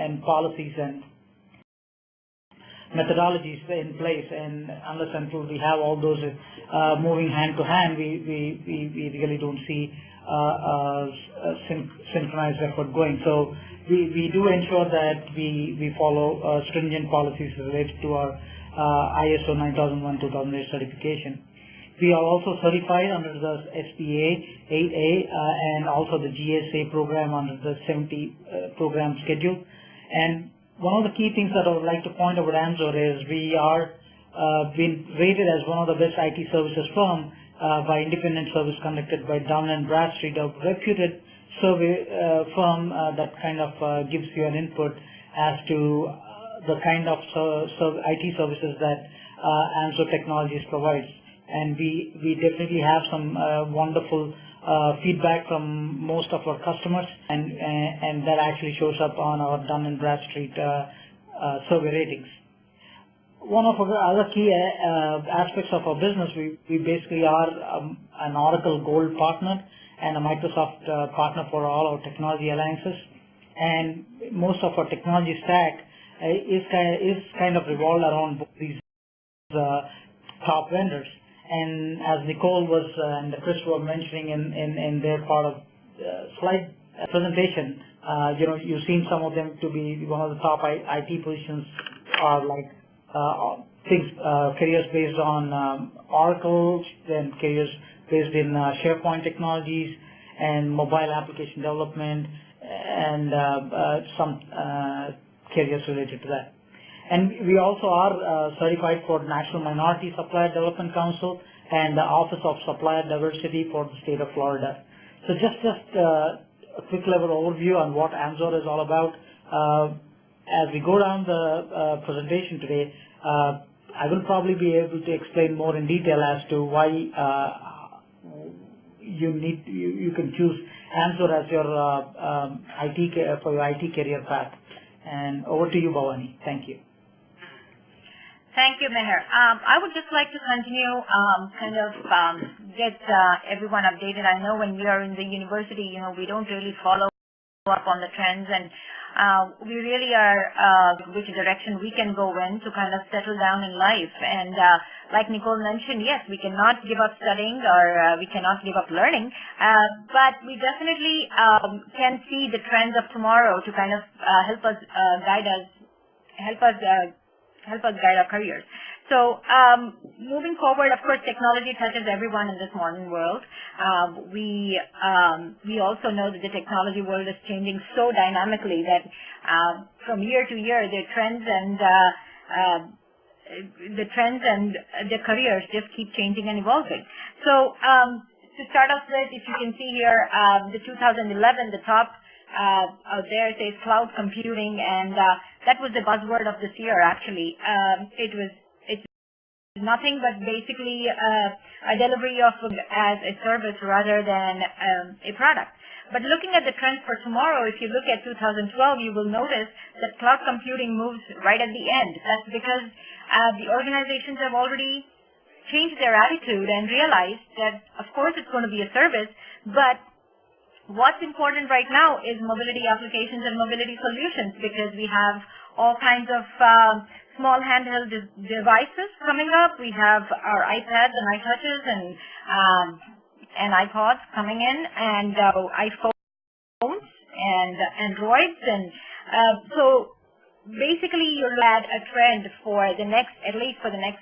and policies and methodologies in place, and unless until we have all those moving hand to hand, we really don't see synchronized effort going. So we do ensure that we follow stringent policies related to our ISO 9001-2008 certification. We are also certified under the SPA 8A and also the GSA program under the 70 program schedule. And one of the key things that I would like to point out with Amzur is we are been rated as one of the best IT services firm by independent service conducted by Dun & Bradstreet, a reputed survey firm that kind of gives you an input as to the kind of IT services that Amzur Technologies provides. And we definitely have some wonderful feedback from most of our customers, and that actually shows up on our Dun & Bradstreet survey ratings. One of our other key aspects of our business, we basically are an Oracle Gold partner and a Microsoft partner for all our technology alliances, and most of our technology stack is kind of revolved around both these top vendors. And as Nicole was and Chris were mentioning in their part of slide presentation, you've seen some of them to be one of the top IT positions are like careers based on Oracle, then careers based in SharePoint technologies and mobile application development, and some careers related to that. And we also are certified for National Minority Supplier Development Council and the Office of Supplier Diversity for the state of Florida. So just a quick level overview on what Amzur is all about. As we go down the presentation today, I will probably be able to explain more in detail as to why you can choose Amzur as your for your IT career path. And over to you, Bhavani. Thank you. Thank you, Meher. I would just like to continue, get everyone updated. I know when we are in the university, we don't really follow up on the trends, and we really are which direction we can go in to kind of settle down in life. And like Nicole mentioned, yes, we cannot give up studying, or we cannot give up learning, but we definitely can see the trends of tomorrow to kind of help us guide our careers. So moving forward, of course, technology touches everyone in this modern world. We also know that the technology world is changing so dynamically that from year to year, the trends and the careers just keep changing and evolving. So to start off with, if you can see here, the 2011, the top out there says cloud computing, and that was the buzzword of this year. Actually, it's nothing but basically a delivery of as a service rather than a product. But looking at the trends for tomorrow, if you look at 2012, you will notice that cloud computing moves right at the end. That's because the organizations have already changed their attitude and realized that, of course, it's going to be a service, but what's important right now is mobility applications and mobility solutions, because we have all kinds of small handheld devices coming up. We have our iPads and iTouches and iPods coming in, and iPhones and Androids, and so basically you're at a trend for the next, at least for the next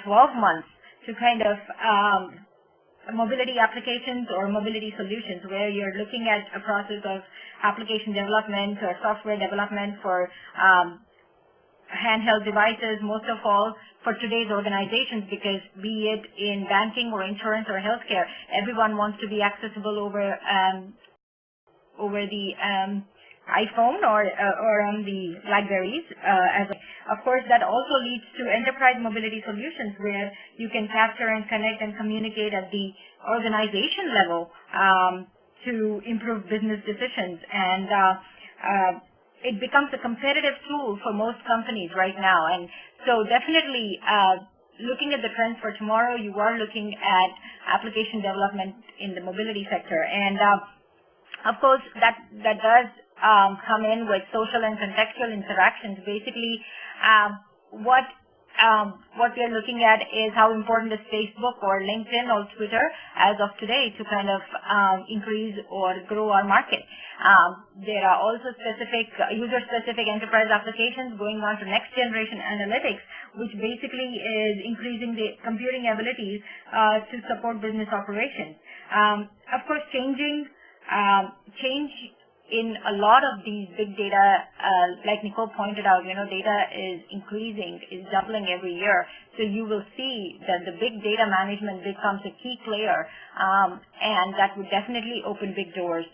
12 months, to kind of mobility applications or mobility solutions, where you're looking at a process of application development or software development for handheld devices, most of all for today's organizations, because be it in banking or insurance or healthcare, everyone wants to be accessible over the iPhone or on the BlackBerries. Of course, that also leads to enterprise mobility solutions, where you can capture and connect and communicate at the organization level to improve business decisions, and it becomes a competitive tool for most companies right now. And so definitely looking at the trends for tomorrow, you are looking at application development in the mobility sector. And of course, that does come in with social and contextual interactions. Basically, what we are looking at is how important is Facebook or LinkedIn or Twitter as of today to kind of increase or grow our market. There are also specific user-specific enterprise applications going on to next-generation analytics, which basically is increasing the computing abilities to support business operations. Of course, change in a lot of these big data, like Nicole pointed out, data is increasing, is doubling every year. So you will see that the big data management becomes a key player, and that would definitely open big doors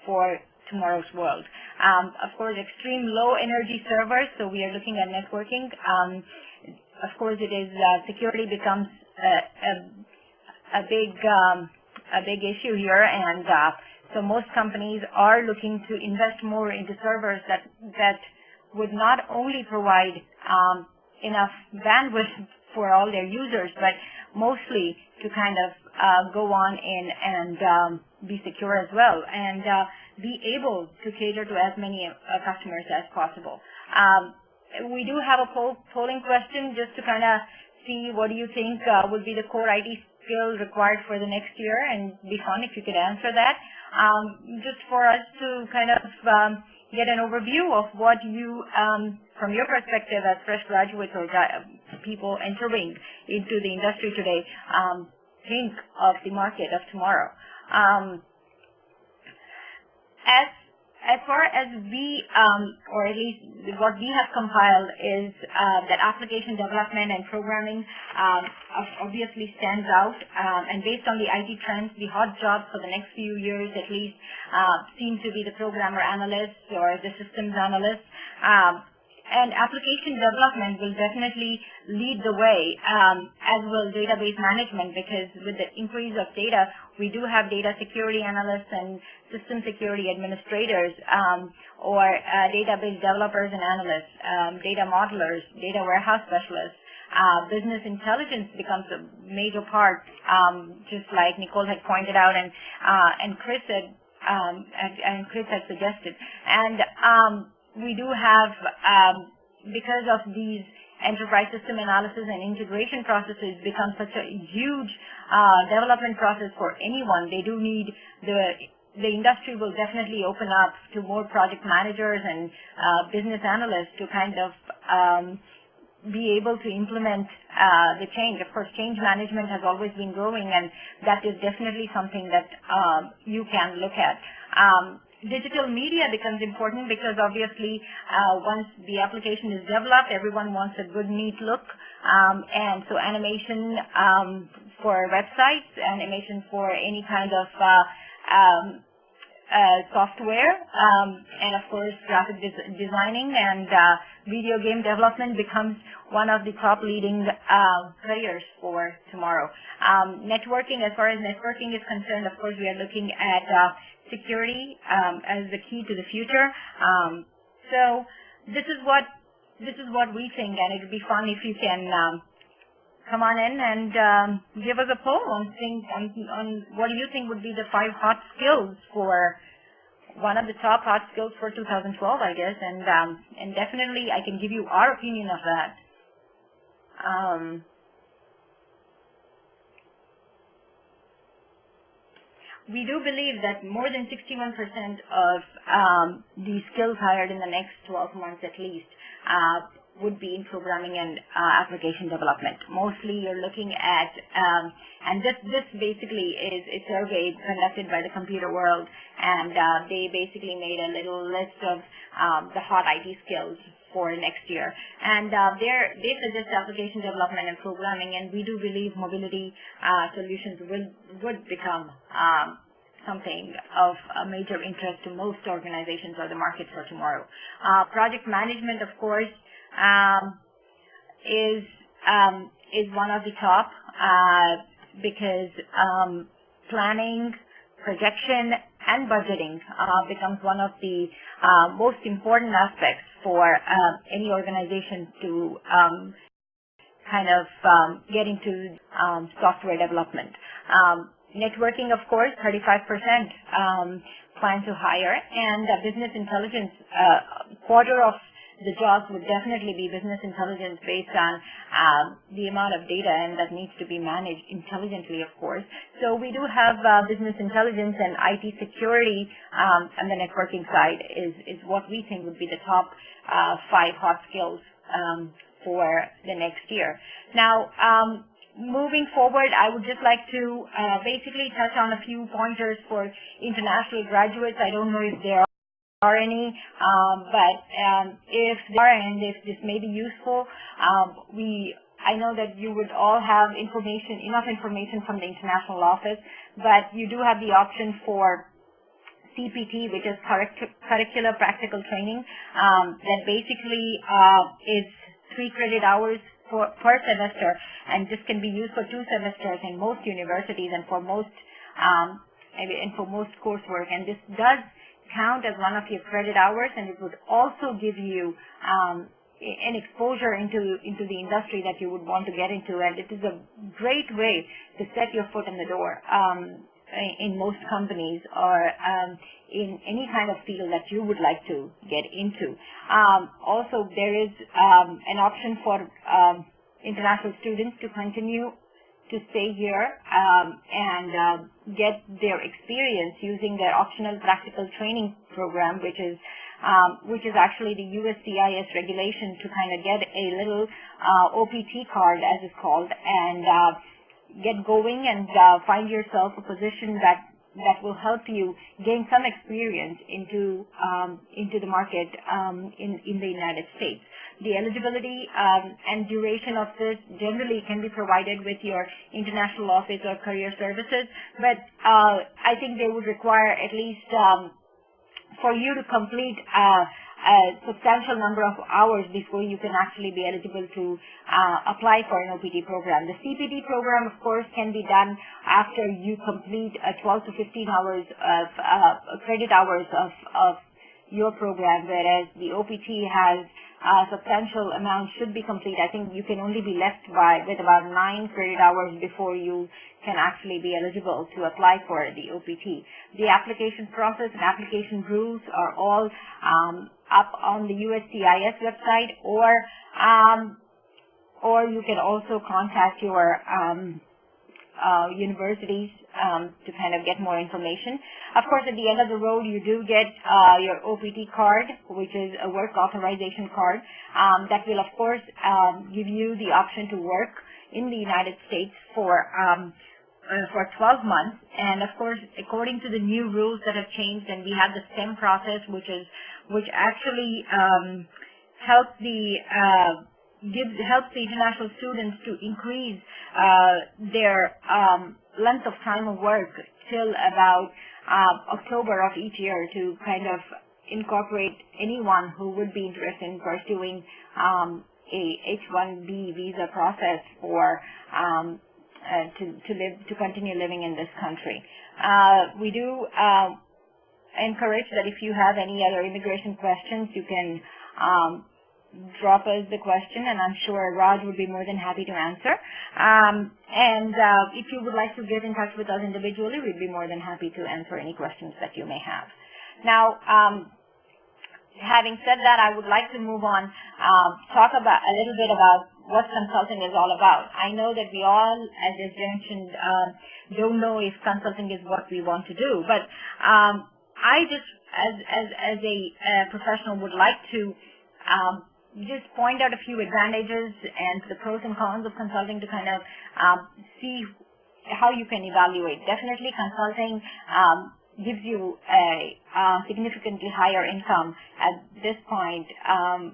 for tomorrow's world. Of course, extreme low energy servers, so we are looking at networking. Of course, it is security becomes a big issue here, and so most companies are looking to invest more into servers that would not only provide enough bandwidth for all their users, but mostly to kind of go on in and be secure as well, and be able to cater to as many customers as possible. We do have a polling question just to kind of see what do you think would be the core IT skills required for the next year, and be fun if you could answer that. Just for us to kind of get an overview of what you, from your perspective as fresh graduates or people entering into the industry today, think of the market of tomorrow. As far as we, or at least what we have compiled is that application development and programming obviously stands out, and based on the IT trends, the hot jobs for the next few years at least seem to be the programmer analysts or the systems analysts. And application development will definitely lead the way, as will database management, because with the increase of data, we do have data security analysts and system security administrators, or database developers and analysts, data modelers, data warehouse specialists. Business intelligence becomes a major part, just like Nicole had pointed out, and Chris had suggested. And we do have, because of these enterprise system analysis and integration processes become such a huge development process for anyone, they do need the industry will definitely open up to more project managers and business analysts to kind of be able to implement the change. Of course, change management has always been growing, and that is definitely something that you can look at. Digital media becomes important because obviously once the application is developed, everyone wants a good, neat look. And so animation for websites, animation for any kind of software, and of course graphic designing and video game development becomes one of the top leading careers for tomorrow. Networking, as far as networking is concerned, of course we are looking at security as the key to the future. So this is what we think, and it would be fun if you can come on in and give us a poll on what do you think would be the 5 hot skills for one of the top hot skills for 2012, I guess, and definitely I can give you our opinion of that. We do believe that more than 61% of the skills hired in the next 12 months at least would be in programming and application development. Mostly you're looking at, and this basically is a survey conducted by the Computer World, and they basically made a little list of the hot IT skills for next year. And they suggest application development and programming, and we do believe mobility solutions would become something of a major interest to most organizations or the market for tomorrow. Project management, of course, is one of the top because planning, projection, and budgeting becomes one of the most important aspects for any organization to kind of get into software development. Networking, of course, 35% plan to hire, and business intelligence, quarter of the jobs would definitely be business intelligence based on the amount of data, and that needs to be managed intelligently, of course. So we do have business intelligence and IT security on the networking side is what we think would be the top 5 hot skills for the next year. Now, moving forward, I would just like to basically touch on a few pointers for international graduates. I don't know if there are any, but if there are and if this may be useful, I know that you would all have enough information from the international office, but you do have the option for CPT, which is curricular practical training, that basically is 3 credit hours per semester, and this can be used for 2 semesters in most universities and for most coursework. And this does count as one of your credit hours, and it would also give you an exposure into the industry that you would want to get into. And it is a great way to set your foot in the door in most companies or in any kind of field that you would like to get into. Also, there is an option for international students to continue to stay here and get their experience using their optional practical training program, which is actually the USCIS regulation to kind of get a little OPT card, as it's called, and get going and find yourself a position that will help you gain some experience into the market in the United States. The eligibility and duration of this generally can be provided with your international office or career services, but I think they would require at least for you to complete a substantial number of hours before you can actually be eligible to apply for an OPT program. The CPT program, of course, can be done after you complete 12 to 15 hours of credit hours of your program, whereas the OPT has substantial amount should be complete. I think you can only be left with about 9 credit hours before you can actually be eligible to apply for the OPT. The application process and application rules are all up on the USCIS website, or you can also contact your universities to kind of get more information. Of course, at the end of the road, you do get your OPT card, which is a work authorization card that will, of course, give you the option to work in the United States for 12 months. And of course, according to the new rules that have changed, and we have the STEM process, which actually helps the international students to increase their length of time of work till about October of each year, to kind of incorporate anyone who would be interested in pursuing a H-1B visa process for to continue living in this country. We do encourage that if you have any other immigration questions, you can drop us the question, and I'm sure Raj would be more than happy to answer. And if you would like to get in touch with us individually, we'd be more than happy to answer any questions that you may have. Now, having said that, I would like to move on, talk about a little bit about what consulting is all about. I know that we all, as is mentioned, don't know if consulting is what we want to do, but I just, as a professional, would like to just point out a few advantages and the pros and cons of consulting to kind of see how you can evaluate. Definitely, consulting gives you a significantly higher income at this point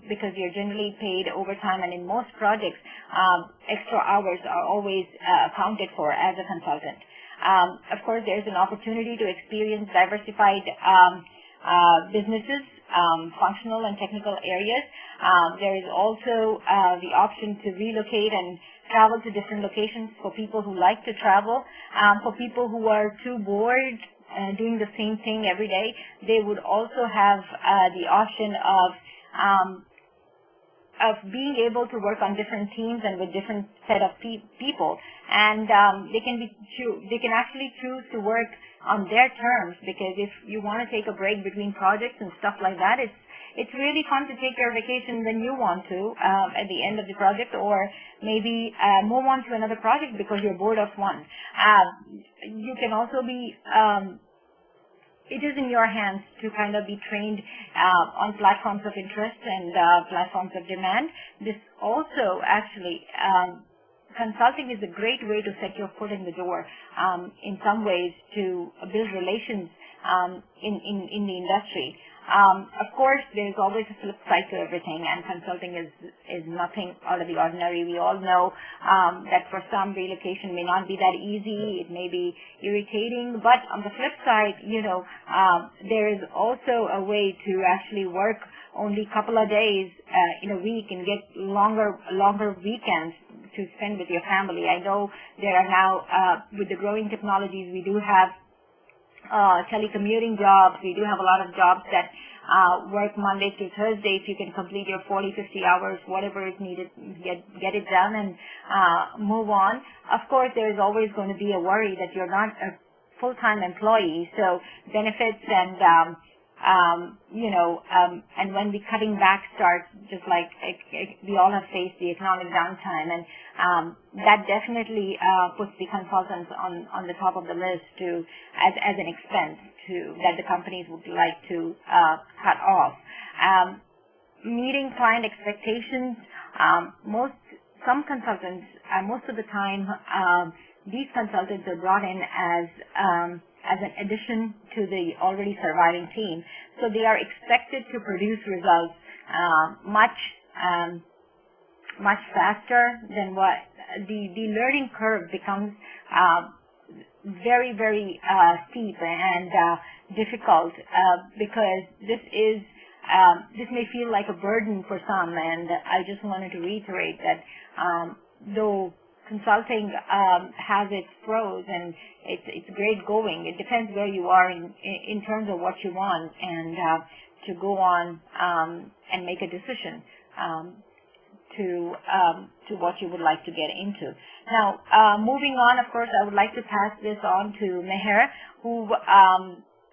because you're generally paid overtime, and in most projects, extra hours are always accounted for as a consultant. Of course, there's an opportunity to experience diversified businesses, functional and technical areas. There is also the option to relocate and travel to different locations for people who like to travel. For people who are too bored doing the same thing every day, they would also have the option of being able to work on different teams and with different set of people, and they can actually choose to work on their terms, because if you want to take a break between projects and stuff like that, it's really fun to take your vacation when you want to at the end of the project, or maybe move on to another project because you're bored of one. You can also be it is in your hands to kind of be trained on platforms of interest and platforms of demand. This also actually, consulting is a great way to set your foot in the door in some ways to build relations in the industry. Of course, there's always a flip side to everything, and consulting is nothing out of the ordinary. We all know that for some, relocation may not be that easy. It may be irritating, but on the flip side, there is also a way to actually work only a couple of days in a week and get longer weekends to spend with your family. I know there are now, with the growing technologies, we do have telecommuting jobs. We do have a lot of jobs that work Monday through Thursday. If you can complete your 40, 50 hours, whatever is needed, get it done and move on. Of course, there is always going to be a worry that you're not a full-time employee, so benefits and and when the cutting back starts, just like we all have faced the economic downtime, and that definitely puts the consultants on the top of the list as an expense that the companies would like to cut off. Meeting client expectations, some consultants, most of the time, these consultants are brought in as an addition to the already surviving team. So they are expected to produce results much faster than what the learning curve becomes very, very steep and difficult because this may feel like a burden for some, and I just wanted to reiterate that though consulting has its pros and it's great going. It depends where you are in terms of what you want and to go on and make a decision to what you would like to get into. Now, moving on, of course, I would like to pass this on to Meher, who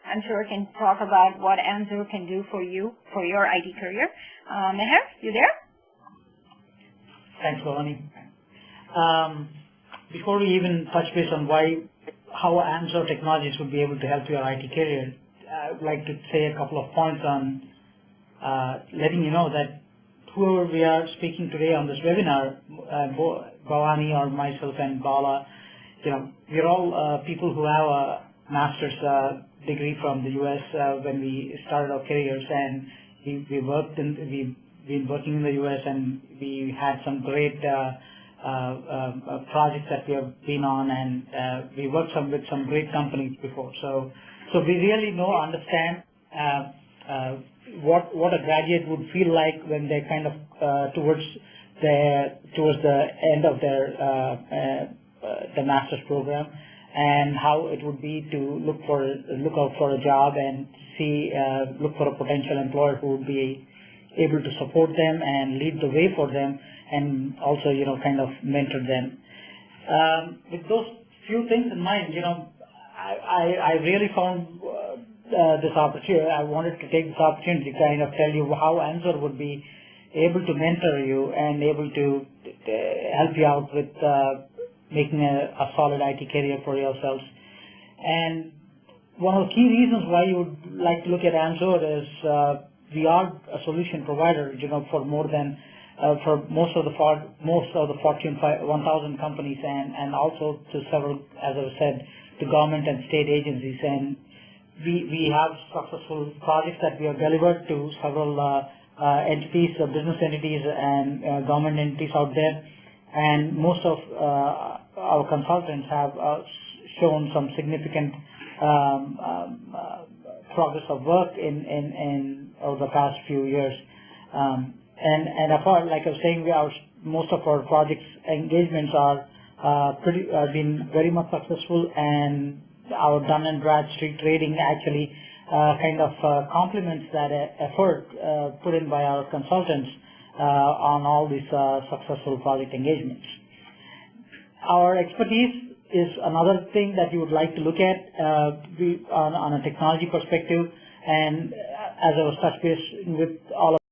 I'm sure can talk about what Amzur can do for you for your IT career. Meher, you there? Thanks, Bhavani. Before we even touch base on how Amzur Technologies would be able to help your IT career, I would like to say a couple of points on letting you know that whoever we are speaking today on this webinar, Bhavani or myself and Bala, we're all people who have a master's degree from the U.S. When we started our careers, and we've been working in the U.S. and we had some great projects that we have been on, and we worked with some great companies before. So we really understand what a graduate would feel like when they kind of towards the end of the master's program, and how it would be to look out for a job and look for a potential employer who would be able to support them and lead the way for them, and also kind of mentor them. With those few things in mind, I really found this opportunity. I wanted to take this opportunity to kind of tell you how Amzur would be able to mentor you and able to help you out with making a solid IT career for yourselves. And one of the key reasons why you would like to look at Amzur is we are a solution provider, for more than for most of the Fortune 1000 companies, and also to several, as I said, to government and state agencies. And we have successful projects that we have delivered to several entities, business entities, and government entities out there. And most of our consultants have shown some significant progress of work in over the past few years. And apart, like I was saying, most of our projects engagements are been very much successful, and our Dun and Bradstreet rating actually kind of complements that effort put in by our consultants on all these successful project engagements. Our expertise is another thing that you would like to look at on a technology perspective, and as I was touch base with all of